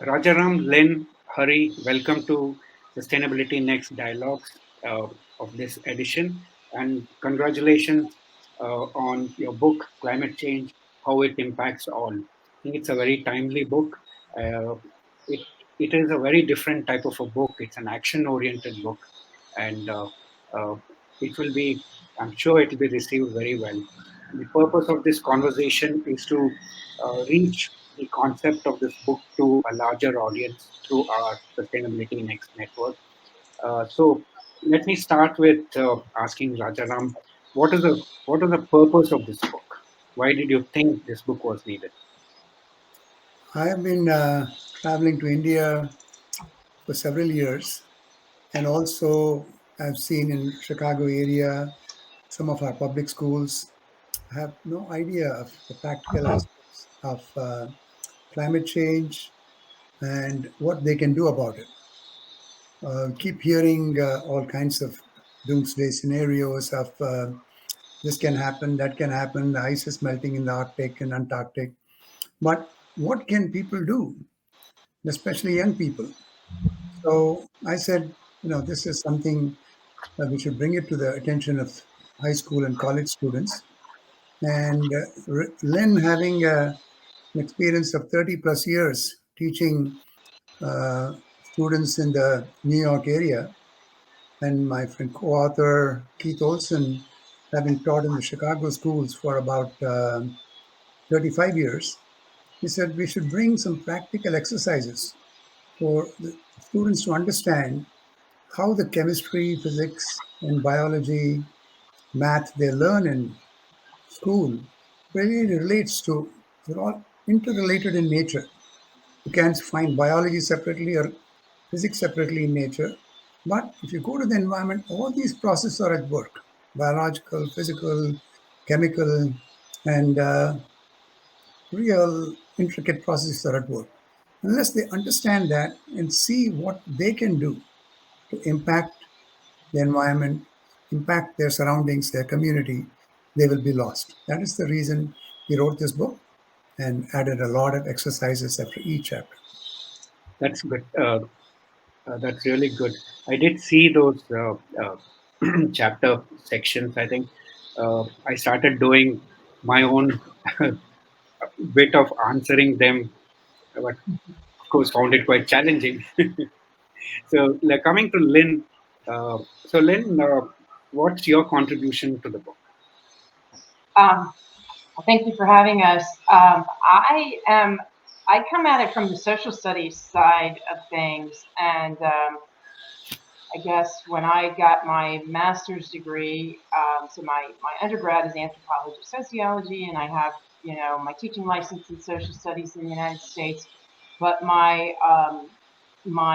Rajaram, Len, Hari, welcome to Sustainability Next Dialogues of this edition, and congratulations on your book, Climate Change, How It Impacts All. I think it's a very timely book. Uh, it, it is a very different type of a book. It's an action-oriented book, and uh, it will be, I'm sure it will be received very well. The purpose of this conversation is to reach the concept of this book to a larger audience through our Sustainability Next network. So let me start with asking Rajaram, what is the purpose of this book? Why did you think this book was needed? I have been traveling to India for several years, and also I've seen in Chicago area some of our public schools have no idea of the practical aspects of climate change and what they can do about it. Keep hearing all kinds of doomsday scenarios of this can happen, that can happen, the ice is melting in the Arctic and Antarctic. But what can people do, especially young people? So I said, this is something that we should bring it to the attention of high school and college students. And Len, having an experience of 30 plus years teaching students in the New York area, and my friend co-author Keith Olson, having taught in the Chicago schools for about 35 years, he said we should bring some practical exercises for the students to understand how the chemistry, physics, and biology, math they learn in school really relates to, they're all interrelated in nature. You can't find biology separately or physics separately in nature. But if you go to the environment, all these processes are at work: biological, physical, chemical, and real intricate processes are at work. Unless they understand that and see what they can do to impact the environment, impact their surroundings, their community, they will be lost. That is the reason he wrote this book and added a lot of exercises after each chapter. That's good. That's really good. I did see those chapter sections. I think I started doing my own bit of answering them, but of course found it quite challenging. So, like, coming to Lynn, so Lynn, what's your contribution to the book? Um, well, thank you for having us. I come at it from the social studies side of things, and I guess when I got my master's degree, so my undergrad is anthropology sociology, and I have my teaching license in social studies in the United States. But my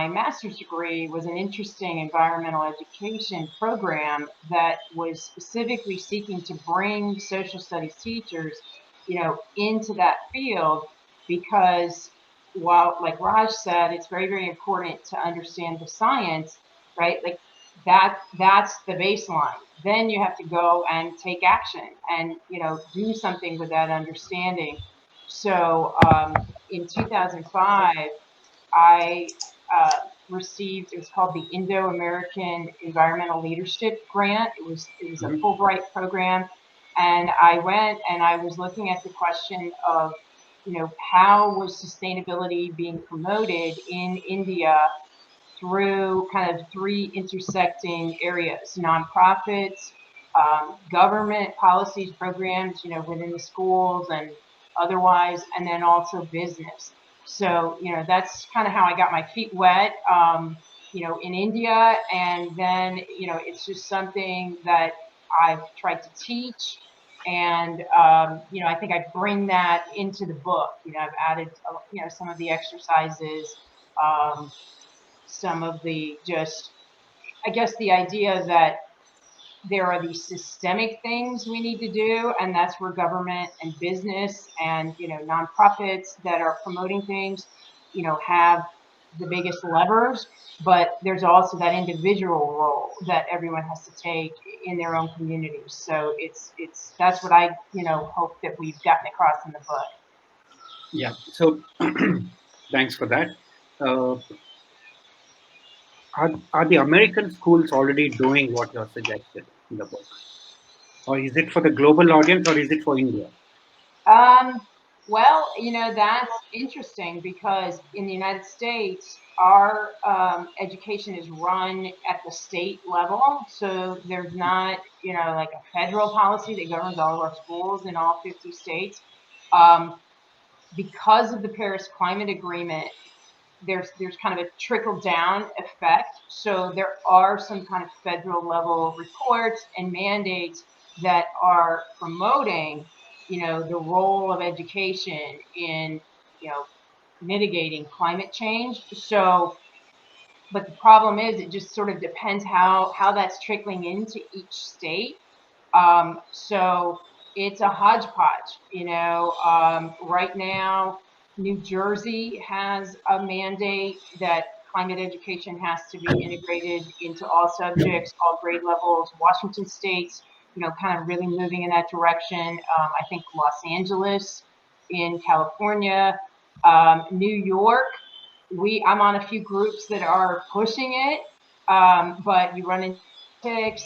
master's degree was an interesting environmental education program that was specifically seeking to bring social studies teachers, into that field because while, like Raj said, it's very, very important to understand the science, right? Like that's the baseline. Then you have to go and take action and do something with that understanding. So in 2005, I uh, received, it was called the Indo-American Environmental Leadership Grant. It was a Mhm. Fulbright program, and I went and I was looking at the question of how was sustainability being promoted in India through kind of three intersecting areas: nonprofits, government policies, programs, within the schools and otherwise, and then also business. So, that's kind of how I got my feet wet, in India. And then, it's just something that I've tried to teach. And, I think I bring that into the book. I've added, some of the exercises, um, some of the just, I guess, the idea that there are these systemic things we need to do, and that's where government and business and nonprofits that are promoting things, have the biggest levers. But there's also that individual role that everyone has to take in their own communities. So it's that's what I hope that we've gotten across in the book. Yeah. So, thanks for that. uh, are the American schools already doing what you're suggested in the book, or is it for the global audience, or is it for India? Um, well, that's interesting because in the United States, our education is run at the state level. So there's not, like a federal policy that governs all of our schools in all 50 states. Um, because of the Paris Climate Agreement, there's kind of a trickle down effect. So there are some kind of federal level reports and mandates that are promoting, the role of education in, mitigating climate change. So, but the problem is it just sort of depends how that's trickling into each state. So it's a hodgepodge, right now, New Jersey has a mandate that climate education has to be integrated into all subjects, all grade levels. Washington State's, kind of really moving in that direction. I think Los Angeles in California, New York, I'm on a few groups that are pushing it, but you run into politics.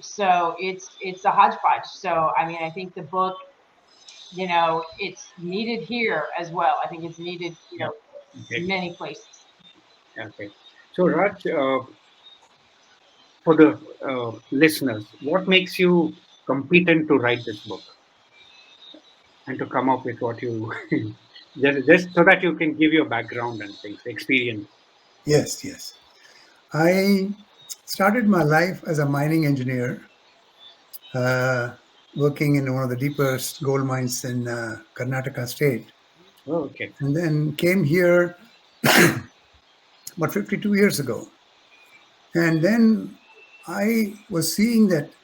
So it's a hodgepodge. So I mean, I think the book, it's needed here as well. I think it's needed, Yeah. Okay. many places. Okay. So Raj, for the listeners, what makes you competent to write this book and to come up with what you just so that you can give your background and things, experience. Yes, yes. I started my life as a mining engineer, uh, working in one of the deepest gold mines in Karnataka state, Oh, okay. and then came here about 52 years ago. And then I was seeing that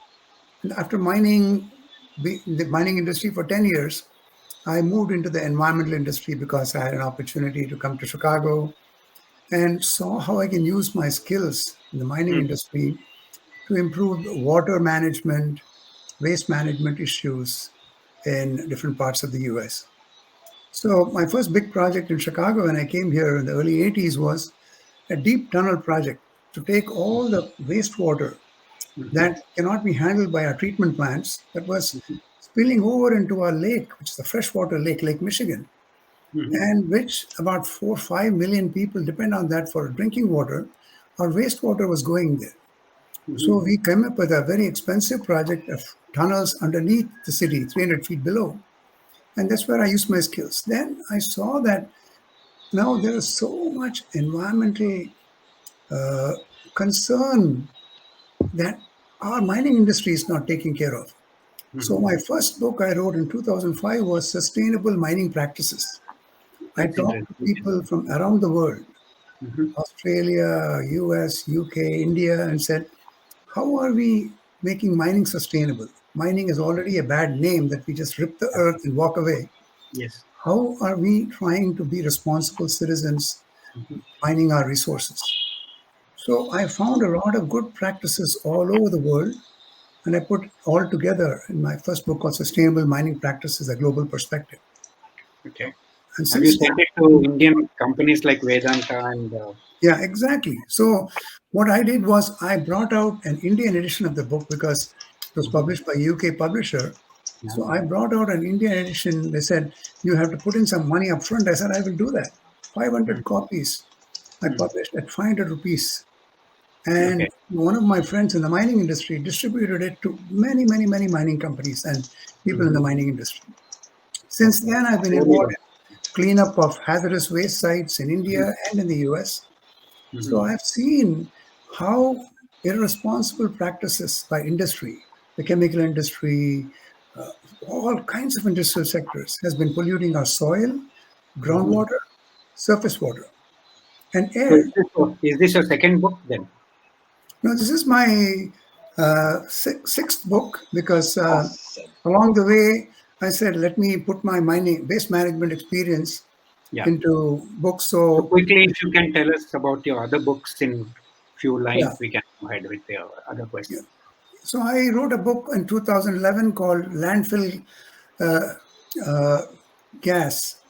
after the mining industry for 10 years, I moved into the environmental industry because I had an opportunity to come to Chicago and saw how I can use my skills in the mining Mm, industry to improve water management, waste management issues in different parts of the US. So, my first big project in Chicago when I came here in the early 80s was a deep tunnel project to take all the wastewater mhm, that cannot be handled by our treatment plants that was mhm, spilling over into our lake, which is a freshwater lake, Lake Michigan, mhm, and which about 4 or 5 million people depend on that for drinking water. Our wastewater was going there. So mhm, we came up with a very expensive project of tunnels underneath the city, 300 feet below. And that's where I used my skills. Then I saw that now there is so much environmental uh, concern that our mining industry is not taking care of. So mhm. my first book I wrote in 2005 was Sustainable Mining Practices. I That's talked to interesting. people from around the world, Mhm, Australia, US, UK, India, and said, how are we making mining sustainable? Mining is already a bad name that we just rip the yeah, earth and walk away. yes. How are we trying to be responsible citizens Mhm, mining our resources? So I found a lot of good practices all over the world, and I put all together in my first book called Sustainable Mining Practices: A Global Perspective. okay. And Have you since sent then, it to Indian companies like Vedanta and? yeah, exactly. So what I did was I brought out an Indian edition of the book because it was Mhm, published by a UK publisher. yeah. So I brought out an Indian edition. They said, you have to put in some money up front. I said, I will do that. Mm, 500 copies I mm, published at 500 rupees. okay. And one of my friends in the mining industry distributed it to many, many, many mining companies and people in the Mhm, mining industry. Since okay. then, I've been Very involved well. in cleanup of hazardous waste sites in Mhm, India and in the US. So mhm, I've seen how irresponsible practices by industry, the chemical industry, uh, all kinds of industrial sectors, has been polluting our soil, mhm. groundwater, surface water, and So air. is this your second book then? Now, this is my sixth book because Oh, along the way, I said, let me put my mining base management experience yeah. into books. So So, quickly, if you can tell us about your other books in few yeah, lines, we can go ahead with your other yeah. questions. So I wrote a book in 2011 called Landfill uh, uh, Gas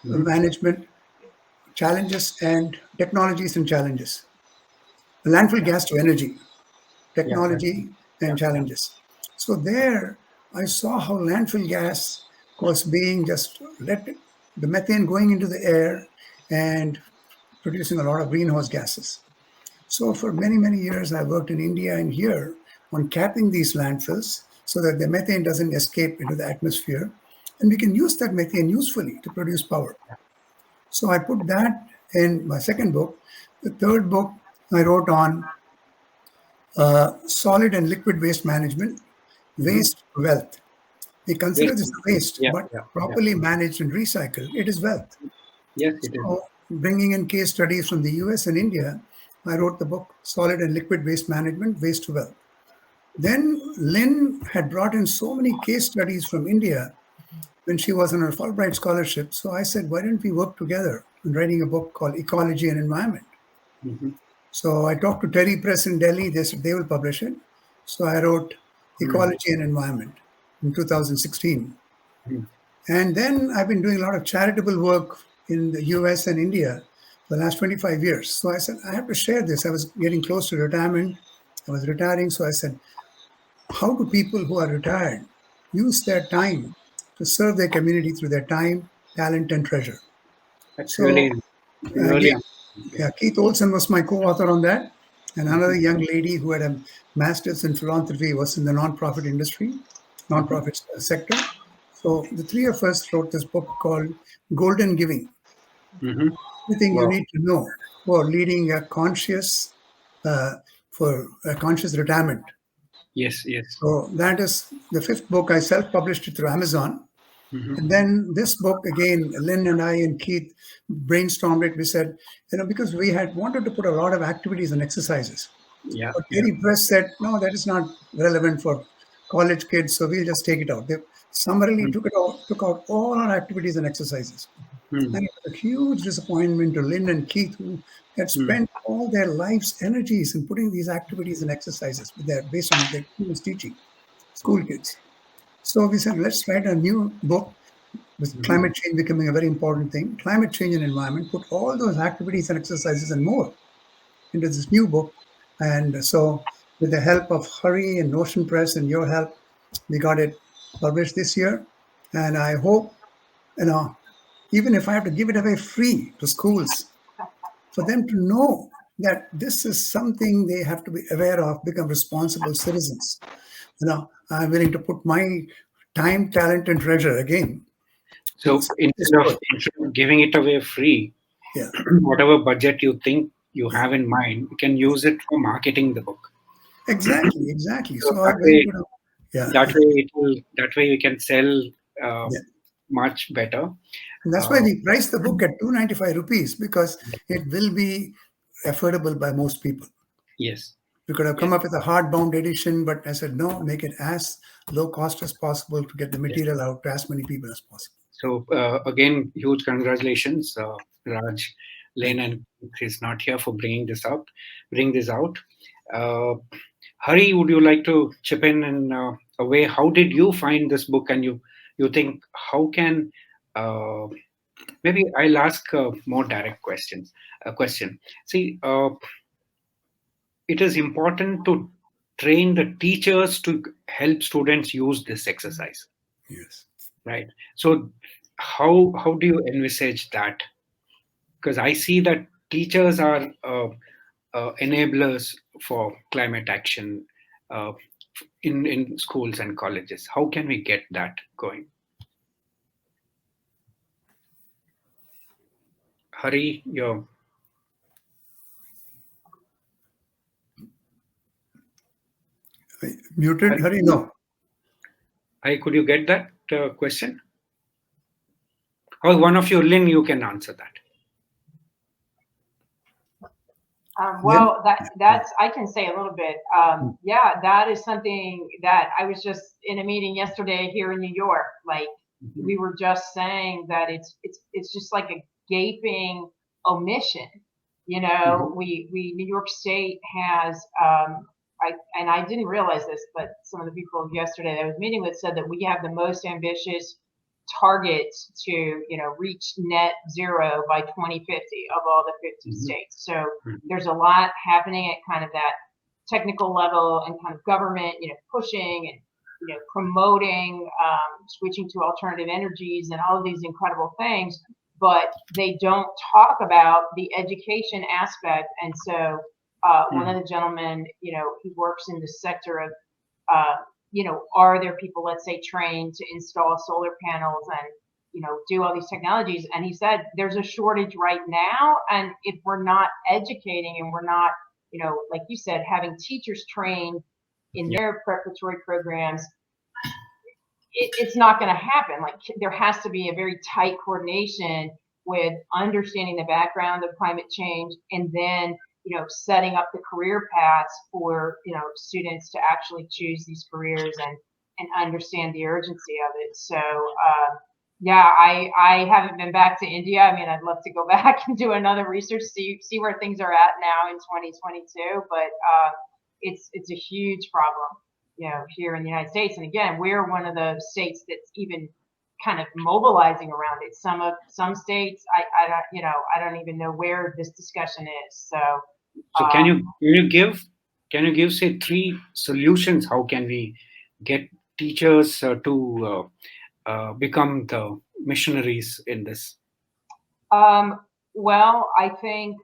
Hmm. Management challenges and technologies and challenges. Landfill gas to energy, Yeah. technology Yeah. and challenges. So there, I saw how landfill gas was being just let the methane going into the air and producing a lot of greenhouse gases. So for many, many years, I worked in India and here on capping these landfills so that the methane doesn't escape into the atmosphere. And we can use that methane usefully to produce power. So I put that in my second book. The third book I wrote on solid and liquid waste management, Mm-hmm. waste wealth. We consider Waste. this a waste, Yeah. but Yeah. Yeah. properly managed and recycled, it is wealth. Yes, it is. So, bringing in case studies from the US and India, I wrote the book Solid and Liquid Waste Management, Waste to Wealth. Then Lynn had brought in so many case studies from India when she was on her Fulbright scholarship. So I said, why don't we work together in writing a book called Ecology and Environment? Mm-hmm. So I talked to Terry Press in Delhi. They said they will publish it. So I wrote Ecology and Environment in 2016. Mm-hmm. And then I've been doing a lot of charitable work in the US and India for the last 25 years. So I said, I have to share this. I was getting close to retirement. I was retiring. So I said, how do people who are retired use their time to serve their community through their time, talent, and treasure? That's So really. again, yeah, Keith Olson was my co-author on that. And another Mhm, young lady who had a master's in philanthropy was in the nonprofit industry, mhm, nonprofit sector. So the three of us wrote this book called Golden Giving. mhm. Everything you Wow. need to know for leading a conscious, uh, for a conscious retirement. Yes, yes. So that is the fifth book. I self-published it through Amazon. And Mhm. then this book again, Lynn and I and Keith brainstormed it. We said, because we had wanted to put a lot of activities and exercises. Yeah, But yeah. Terry Press said, no, that is not relevant for college kids, so we'll just take it out. They summarily Mm, took out all our activities and exercises. mm, And it was a huge disappointment to Lynn and Keith, who had mm, spent all their life's energies in putting these activities and exercises based on their he was teaching school kids. So we said, let's write a new book with mhm. climate change becoming a very important thing. Climate change and environment, put all those activities and exercises and more into this new book. And so, with the help of Hurry and Notion Press and your help, we got it published this year. And I hope, you know, even if I have to give it away free to schools, for them to know that this is something they have to be aware of, become responsible citizens. I'm willing to put my time, talent, and treasure again to So spread this word. instead of giving it away free, Yeah, whatever budget you think you have in mind, you can use it for marketing the book. exactly, exactly. So So I'm going to, yeah, that way we can sell uh, yeah. much better. And that's why Uh, we price the book at 295 rupees because it will be affordable by most people. yes, We could have yes, come up with a hardbound edition, but I said, no, make it as low cost as possible to get the yes. material out to as many people as possible. So again, huge congratulations, Raj, Lane, Thank you. and Chris not here for bring this out. Uh, Hari, would you like to chip in a way? How did you find this book, and you think how can uh, maybe I'll ask more direct questions. A question. See, it is important to train the teachers to help students use this exercise, Yes. right? So how do you envisage that? Because I see that teachers are enablers for climate action uh, in schools and colleges. How can we get that going? Hari, your Muted? Hari, Hurry, no. could you get that question? Or one of you, Lynn, you can answer that. Lynn? Well, that's I can say a little bit. Yeah, that is something that I was just in a meeting yesterday here in New York. Like Mhm, we were just saying that it's just like a gaping omission. mhm, We New York State has I didn't realize this, but some of the people yesterday that I was meeting with said that we have the most ambitious targets to, reach net zero by 2050 of all the 50 mhm, states. So mhm. there's a lot happening at kind of that technical level and kind of government, pushing and, promoting, switching to alternative energies and all of these incredible things, but they don't talk about the education aspect. And so one of Mm, the gentlemen, he works in the sector of, uh, are there people, let's say, trained to install solar panels and, do all these technologies? And he said there's a shortage right now. And if we're not educating and we're not, like you said, having teachers trained in yeah. their preparatory programs, it's not going to happen. Like there has to be a very tight coordination with understanding the background of climate change and then setting up the career paths for students to actually choose these careers and understand the urgency of it. So yeah, I haven't been back to India. I mean, I'd love to go back and do another research, see where things are at now in 2022, but it's a huge problem, here in the United States. And again, we're one of the states that's even kind of mobilizing around it. Some states, I don't even know where this discussion is. So, So um, can you give say three solutions? How can we get teachers to become the missionaries in this? Um, well, I think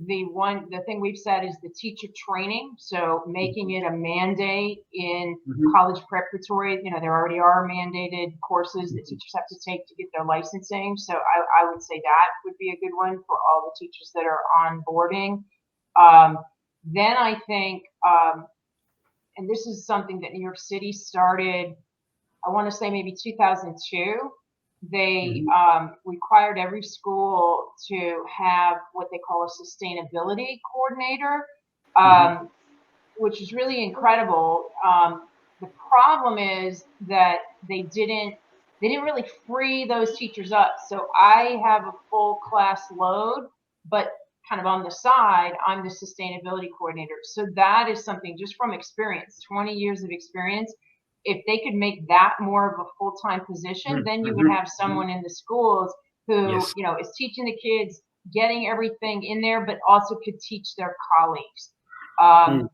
the thing we've said is the teacher training. So making Mhm, it a mandate in mhm, college preparatory. There already are mandated courses that mhm, teachers have to take to get their licensing. So I would say that would be a good one for all the teachers that are onboarding. Um, then I think, and this is something that New York City started, I want to say maybe 2002, they mhm, required every school to have what they call a sustainability coordinator, mhm, um, which is really incredible. The problem is that they didn't really free those teachers up. So I have a full class load, but kind of on the side, I'm the sustainability coordinator. So that is something just from experience, 20 years of experience. If they could make that more of a full-time position, mhm, then you would mhm, have mhm. someone in the schools who, Yes. is teaching the kids, getting everything in there, but also could teach their colleagues. Mm,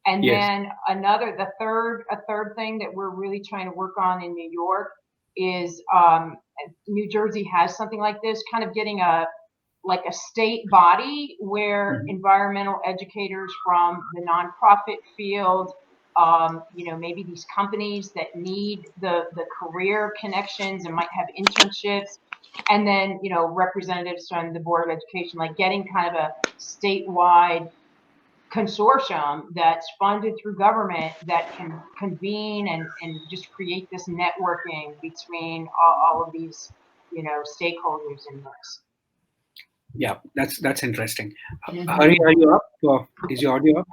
And yes. then a third thing that we're really trying to work on in New York is New Jersey has something like this, kind of getting like a state body where Mhm, environmental educators from the nonprofit field, maybe these companies that need the career connections and might have internships, and then representatives from the Board of Education, like getting kind of a statewide consortium that's funded through government that can convene and just create this networking between all of these stakeholders in this. yeah, that's interesting. Hari, Mm-hmm. are you up? Is your audio up?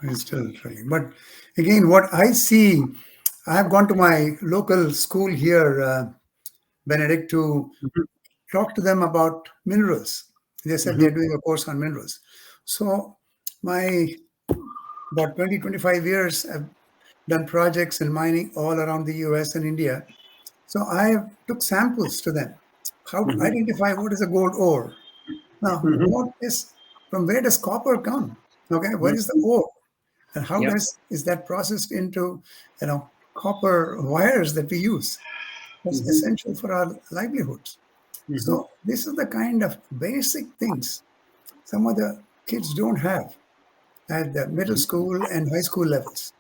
It's still trying. But again, what I see, I have gone to my local school here, Benedict, to Mhm, talk to them about minerals. They said mhm, they're doing a course on minerals. So my about 20, 25 years, I've done projects in mining all around the US and India. So I took samples to them, how to mhm, identify what is a gold ore. Now, mhm, from where does copper come? Okay, where is the mhm. ore? And how Yeah. is that processed into, copper wires that we use? That's Mhm, essential for our livelihoods. mhm, So this is the kind of basic things some of the kids don't have at the middle mhm, school and high school levels.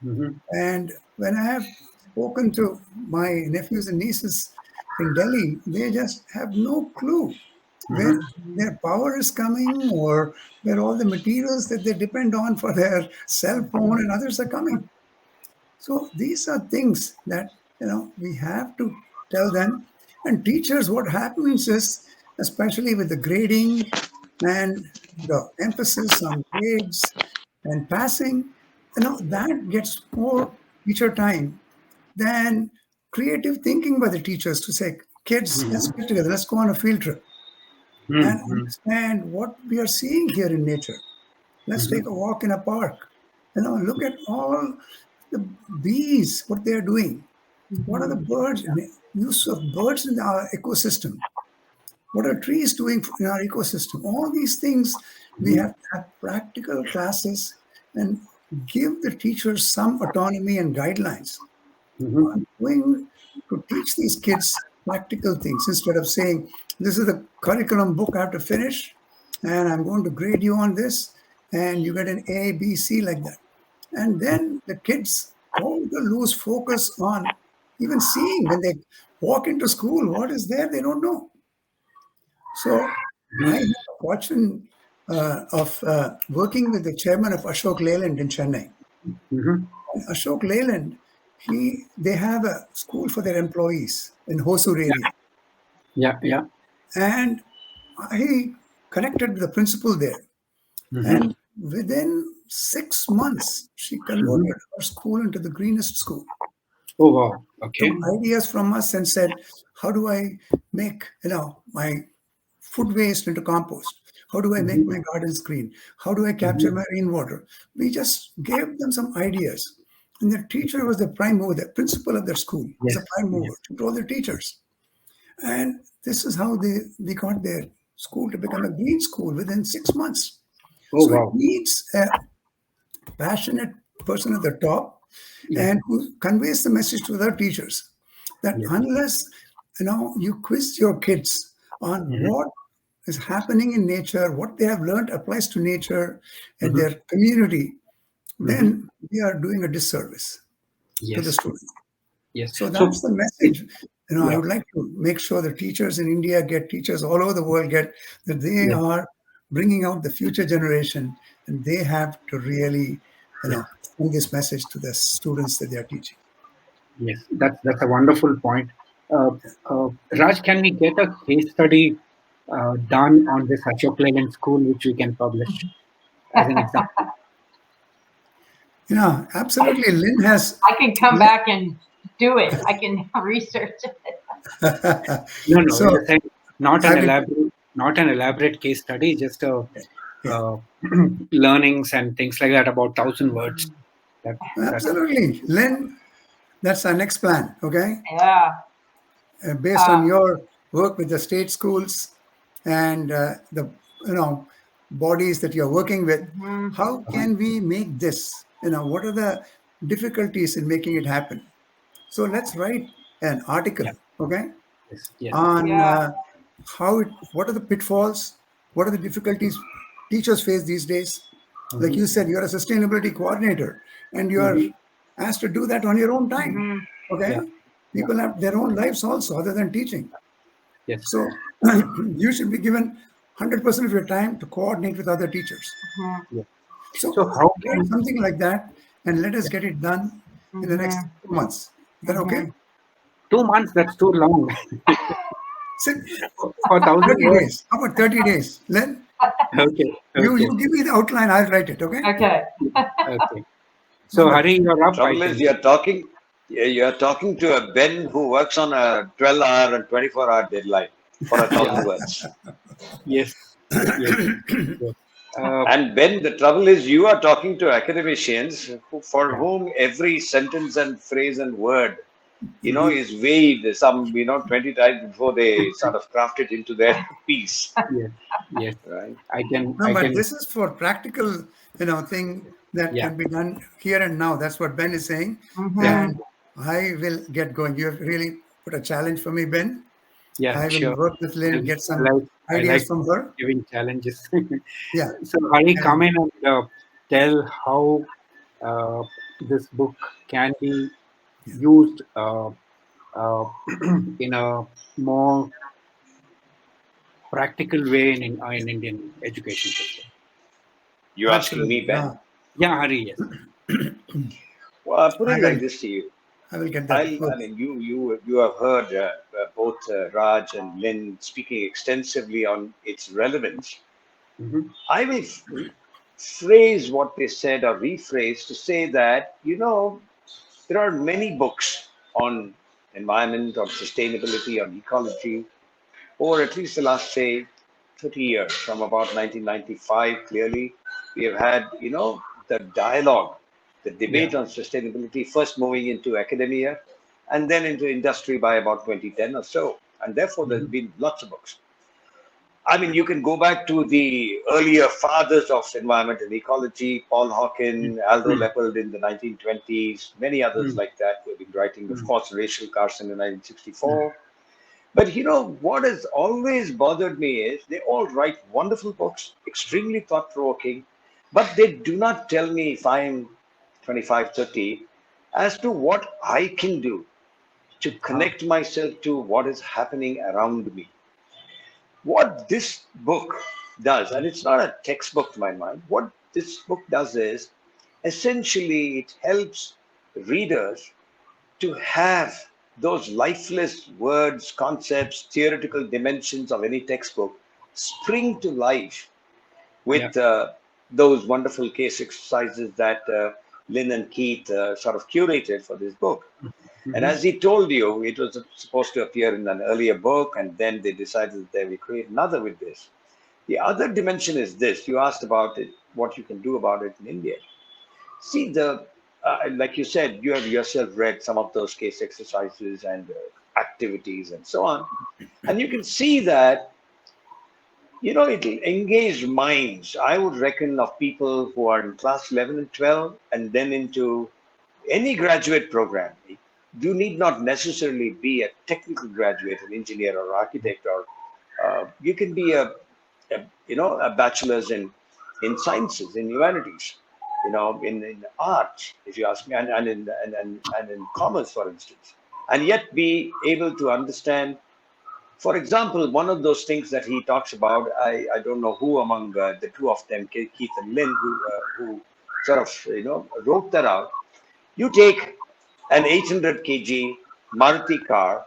mhm, And when I have spoken to my nephews and nieces in Delhi, they just have no clue where mhm, their power is coming or where all the materials that they depend on for their cell phone and others are coming. So these are things that we have to tell them. And teachers, what happens is, especially with the grading and the emphasis on grades and passing, that gets more teacher time than creative thinking by the teachers to say, kids, let's mhm, get together, let's go on a field trip and mhm, understand what we are seeing here in nature. Let's take mhm, a walk in a park. Look at all The bees, what they are doing, what are the Mhm. birds, use of birds in our ecosystem, what are trees doing in our ecosystem? All these things we Mhm. have to have practical classes and give the teachers some autonomy and guidelines Mhm. on going to teach these kids practical things instead of saying, this is the curriculum book I have to finish, and I'm going to grade you on this, and you get an A, B, C like that. And then the kids all to lose focus on even seeing when they walk into school, what is there, they don't know. So I Mhm. had the fortune of working with the chairman of Ashok Leyland in Chennai. Mhm. And Ashok Leyland, they have a school for their employees in Hosur Yeah. area. Yeah. Yeah. And I connected with the principal there. Mhm. And within 6 months, she Mhm. converted her school into the greenest school. Oh wow. Took Okay. ideas from us and said, how do I make my food waste into compost? How do I make Mhm. my gardens green? How do I capture Mhm. my rainwater? We just gave them some ideas. And the teacher was the prime mover, the principal of their school was Yes. the prime mover. Yes. She told the teachers. And this is how they got their school to become a green school within 6 months. Oh So it wow. needs a passionate person at the top Yes. and who conveys the message to other teachers that Yes. unless you quiz your kids on Mhm. what is happening in nature, what they have learned applies to nature and Mhm. their community, Mhm. then we are doing a disservice to the Yes. student. Yes. So So, that's the it, message. I yeah. would like to make sure the teachers in India get, teachers all over the world get, that they Yes. are bringing out the future generation, and they have to really, Yes. send this message to the students that they are teaching. Yes. That's a wonderful point. Uh, Raj, can we get a case study done on this Ashok Leyland school, which we can publish as an example? Yeah, I, absolutely. Lynn has. I can come back and do it. I can research it. No, no. So You're saying not I an will. elaborate, not an elaborate case study, just Yeah, uh, learnings and things like that, about 1,000 words. Mhm. That absolutely. Lynn, that's our next plan. Okay, Yeah. based on Um, your work with the state schools and the bodies that you're working with, mhm, how can we make this? What are the difficulties in making it happen? So let's write an article, yeah. okay, Yes. Yes. on yeah. what are the pitfalls, what are the difficulties teachers face these days. Like Hmm. you said, you're a sustainability coordinator and you're Hmm. asked to do that on your own time. Mhm, Yeah. Okay, Yeah. people have their own lives also other than teaching. Yes. So you should be given 100% of your time to coordinate with other teachers. mhm, Yes. So So how write can something like that and let us get it done in the next mhm, 2 months. Is that okay? mhm. 2 months? That's too long. Six, For 1,000 words. 30 days. How about 30 days? Len, Okay. you Okay. give me the outline, I'll write it, okay? Okay. Okay. So Wonderful. Hari, you're up, I Trouble is, think. you're talking to a Ben who works on a 12-hour and 24-hour deadline for a Yeah. thousand words. Yes. Yes. Yes. Uh, And Ben, the trouble is, you are talking to academicians for yeah. whom every sentence and phrase and word, is weighed some, 20 times before they sort of craft it into their piece, Yes. Yes. right? I can. No, I but can. this is for practical, thing that Yeah. can be done here and now. That's what Ben is saying. Yeah. And Mhm. I will get going. You have really put a challenge for me, Ben. Yeah. I will Sure. work with Lynn, And get I some like. I ideas like from her. giving challenges. Yeah. So Hari, come And in and tell how uh, this book can be yeah, used uh, in a more practical way in Indian education system. You're asking absolutely. me, Ben? Yeah, Hari, yes. Well, I'll put I it will like this to you. I will get that I work. mean, you have heard both Raj and Lynn speaking extensively on its relevance. Hmm. I will phrase what they said or rephrase to say that, there are many books on environment, on sustainability, on ecology, or at least the last, say, 30 years, from about 1995, clearly, we have had, the dialogue. The Yeah. debate on sustainability first moving into academia and then into industry by about 2010 or so. And therefore, there's Mhm. been lots of books. I mean, you can go back to the earlier fathers of environment and ecology, Paul Hawken, Aldo Mm, Leopold in the 1920s, many others mm, like that who have been writing, of mm, course, Rachel Carson in mm. 1964. But what has always bothered me is they all write wonderful books, extremely thought provoking, but they do not tell me if I'm 25, 30 as to what I can do to Ah, connect myself to what is happening around me. What this book does, and it's not a textbook to my mind, what this book does is essentially it helps readers to have those lifeless words, concepts, theoretical dimensions of any textbook spring to life yeah. with those wonderful case exercises that Lynn and Keith sort of curated for this book. And Mm-hmm. as he told you, it was supposed to appear in an earlier book, and then they decided that they will create another with this. The other dimension is this. You asked about it, what you can do about it in India. See, like you said, you have yourself read some of those case exercises and activities and so on. And you can see that, it'll engage minds, I would reckon, of people who are in class 11 and 12 and then into any graduate program. You need not necessarily be a technical graduate, an engineer or architect, or you can be a bachelor's in sciences, in humanities, in art, if you ask me, and in commerce, for instance, and yet be able to understand. For example, one of those things that he talks about, I don't know who among the two of them, Keith and Lynn, who sort of wrote that out. You take an 800 kg Maruti car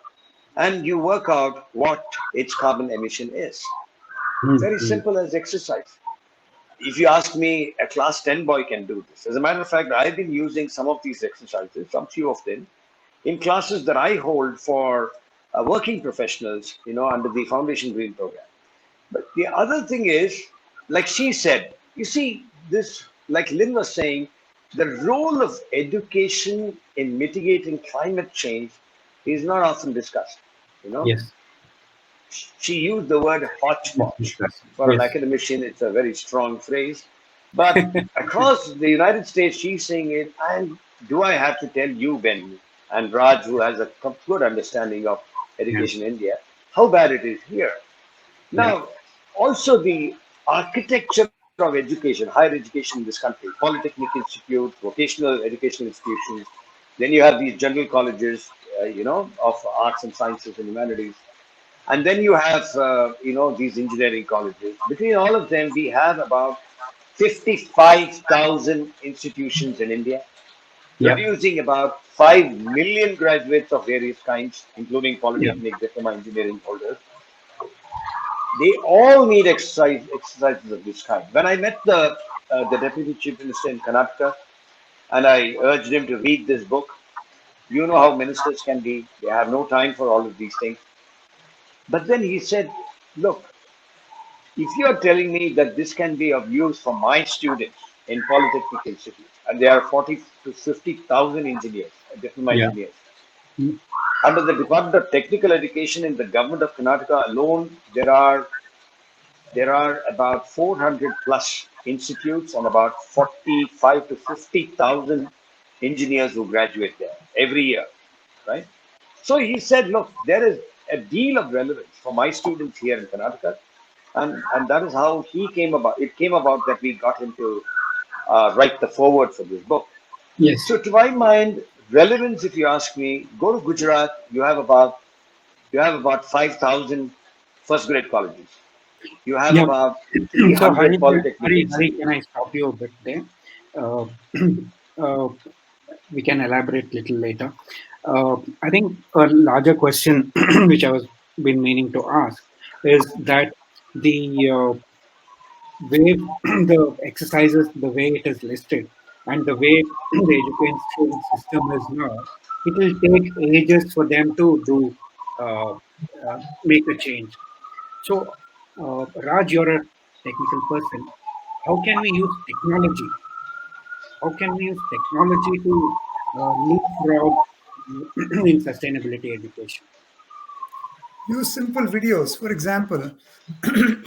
and you work out what its carbon emission is. Very Mm-hmm. simple as exercise. If you ask me, a class 10 boy can do this. As a matter of fact, I've been using some of these exercises, some few of them, in classes that I hold for working professionals, under the Foundation Green program. But the other thing is, like she said, you see, this, like Lynn was saying, the role of education in mitigating climate change is not often discussed. You know, Yes. she used the word Yes. hodgepodge. Yes. For an Yes. academician, it's a very strong phrase. But across the United States, she's saying it. And do I have to tell you, Ben and Raj, who has a good understanding of Yeah. education in India, how bad it is here? Yeah. Now, also the architecture of education, higher education in this country, polytechnic institutes, vocational educational institutions, then you have these general colleges, of arts and sciences and humanities. And then you have, these engineering colleges. Between all of them, we have about 55,000 institutions in India, Yeah. producing about 5 million graduates of various kinds, including Yeah. polytechnic diploma engineering holders. They all need exercises of this kind. When I met the deputy chief minister in Karnataka, and I urged him to read this book, you know how ministers can be; they have no time for all of these things. But then he said, "Look, if you are telling me that this can be of use for my students in polytechnic institutes, and there are 40 to 50,000 engineers, diploma Yeah. engineers, Mm. under the Department of Technical Education in the government of Karnataka alone, there are about 400 plus institutes and about 45 to 50,000 engineers who graduate there every year, right? So he said, look, there is a deal of relevance for my students here in Karnataka. And that is how it came about that we got him to write the foreword for this book. Yes. So to my mind, relevance, if you ask me, go to Gujarat, you have about 5,000 first grade colleges. You have Yeah. about So, 300 polytechnic Hari, can institutes. I stop you a bit there? Uh, uh, we can elaborate little later. I think a larger question which I was been meaning to ask is that the way the exercises, the way it is listed, and the way the education system is now, it will take ages for them to do make a change. So, Raj, you're a technical person. How can we use technology how can we use technology to leapfrog in sustainability education? Use simple videos. For example,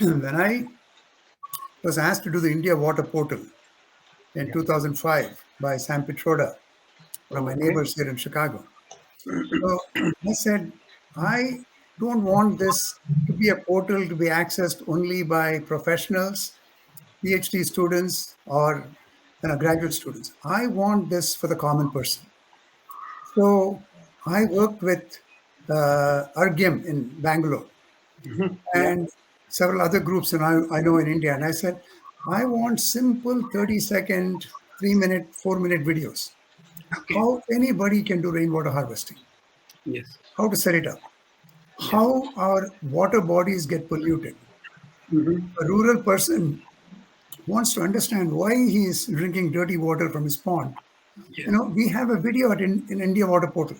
when I was asked to do the India Water Portal in Yeah. 2005 by Sam Pitroda, one of Oh, my okay. neighbors here in Chicago. So I said, I don't want this to be a portal to be accessed only by professionals, PhD students, or graduate students. I want this for the common person. So I worked with Argyem in Bangalore Yeah. and several other groups and I know in India. And I said, I want simple 30-second, 3-minute, 4-minute videos. Okay. How anybody can do rainwater harvesting, Yes. how to set it up, Yes. how our water bodies get polluted. Hmm. A rural person wants to understand why he is drinking dirty water from his pond. Yes. We have a video in India Water Portal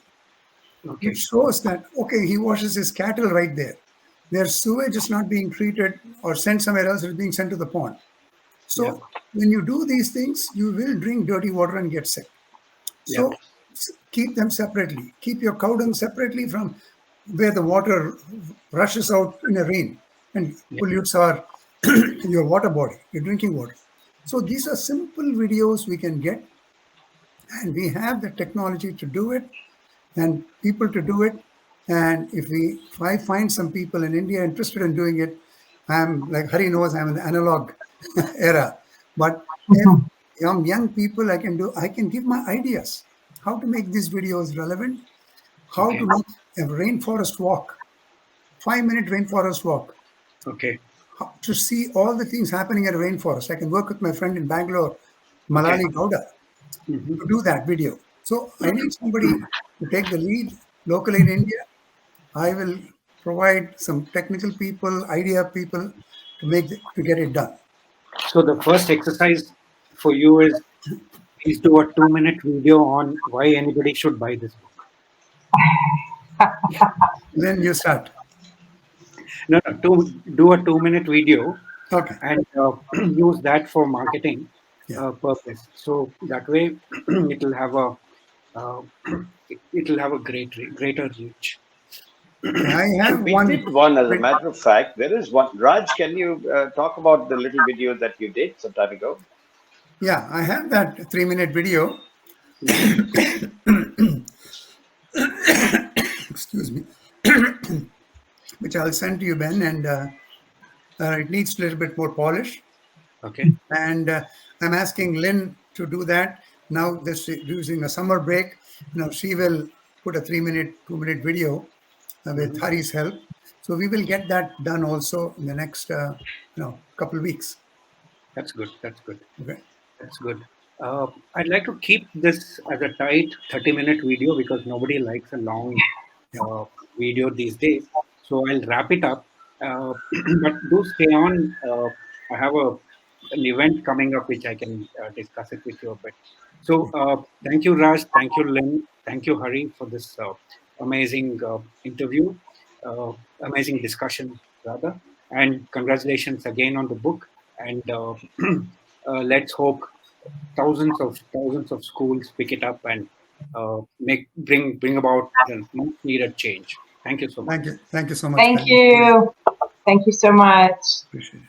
which Okay. shows that, okay, he washes his cattle right there. Their sewage is not being treated or sent somewhere else, it's being sent to the pond. Yeah. So when you do these things, you will drink dirty water and get sick. Yeah. So keep them separately. Keep your cow dung separately from where the water rushes out in a rain and Yeah. pollutes your water body, your drinking water. So these are simple videos we can get, and we have the technology to do it and people to do it. And if I find some people in India interested in doing it, I'm like Hari knows I'm in the analog era. But if young people I can give my ideas how to make these videos relevant, how to Okay. make a rainforest walk, 5-minute rainforest walk, Okay. to see all the things happening at a rainforest. I can work with my friend in Bangalore, Okay. Malali Gowda, Hmm. to do that video. So I need somebody to take the lead locally in India. I will provide some technical people, idea people to get it done. So the first exercise for you is please do a 2-minute video on why anybody should buy this book. Then you start. No, no, do a 2-minute video Okay. and use that for marketing Yeah. purpose. So that way, it'll have a uh, it'll have a greater reach. Okay. I have We one. did one, as a matter of fact. There is one. Raj, can you talk about the little video that you did some time ago? Yeah, I have that 3-minute video. Yeah. Excuse me, which I'll send to you, Ben, and it needs a little bit more polish. Okay. And I'm asking Lynn to do that now. This using a summer break. She will put a 3-minute, 2-minute video with Hmm. Hari's help. So we will get that done also in the next couple of weeks. That's good. That's good. Okay. That's good. I'd like to keep this as a tight 30-minute video because nobody likes a long Yeah. uh, video these days. So I'll wrap it up. But do stay on. I have an event coming up which I can discuss it with you a bit. So thank you, Raj. Thank you, Lynn. Thank you, Hari, for this amazing interview, uh, amazing discussion, rather. And congratulations again on the book. And let's hope thousands of schools pick it up and make bring about the much needed change. Thank you so much. Thank you. Thank you so much, Thank Ben. you. Thank you so much. Appreciate it.